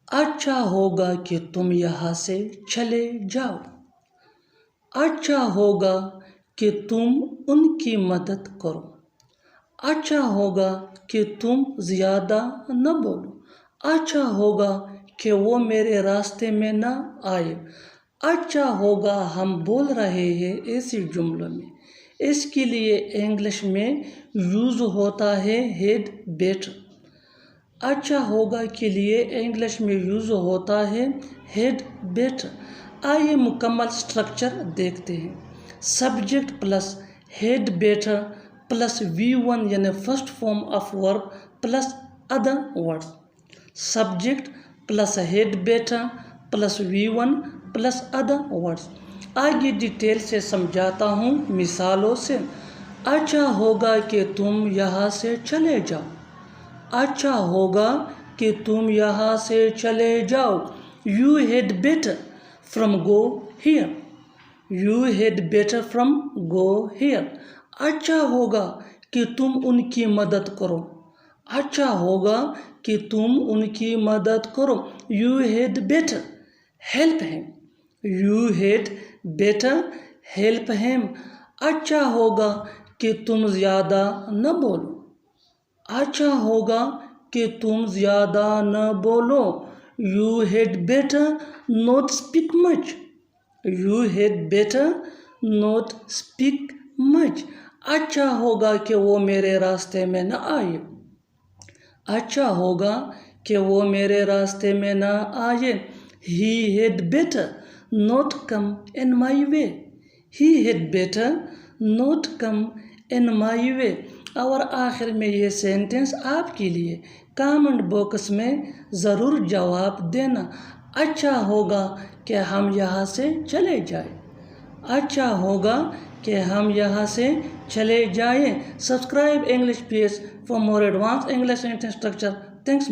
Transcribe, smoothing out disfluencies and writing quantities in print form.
اچھا ہوگا کہ تم یہاں سے چلے جاؤ. اچھا ہوگا کہ تم ان کی مدد کرو. اچھا ہوگا کہ تم زیادہ نہ بولو. اچھا ہوگا کہ وہ میرے راستے میں نہ آئے. اچھا ہوگا ہم بول رہے ہیں ایسی جملوں میں. اس کے لیے انگلش میں یوز ہوتا ہے ہیڈ بیٹر. اچھا ہوگا کے لیے انگلش میں یوز ہوتا ہے ہیڈ بیٹر. آئیے مکمل اسٹرکچر دیکھتے ہیں. Subject plus had better plus V1 یعنی first form of verb plus other word. Subject plus had better plus V1 plus other words. آگے ڈیٹیل سے سمجھاتا ہوں مثالوں سے. اچھا ہوگا کہ تم یہاں سے چلے جاؤ. اچھا ہوگا کہ تم یہاں سے چلے جاؤ. You had better from go here. You had better from go here. اچھا ہوگا کہ تم ان کی مدد کرو. اچھا ہوگا کہ تم ان کی مدد کرو. You had better help him. You had better help him. اچھا ہوگا کہ تم زیادہ نہ بولو. اچھا ہوگا کہ تم زیادہ نہ بولو. You had better not speak much. You had better not speak much. اچھا ہوگا کہ وہ میرے راستے میں نہ آئے. اچھا ہوگا کہ وہ میرے راستے میں نہ آئے. He had better not come in my way. He had better not come in my way. اور آخر میں یہ سینٹنس آپ کے لیے کامنٹ باکس میں ضرور جواب دینا. اچھا ہوگا کہ ہم یہاں سے چلے جائیں. اچھا ہوگا کہ ہم یہاں سے چلے جائیں. Subscribe English page for more advance English sentence structure. Thanks.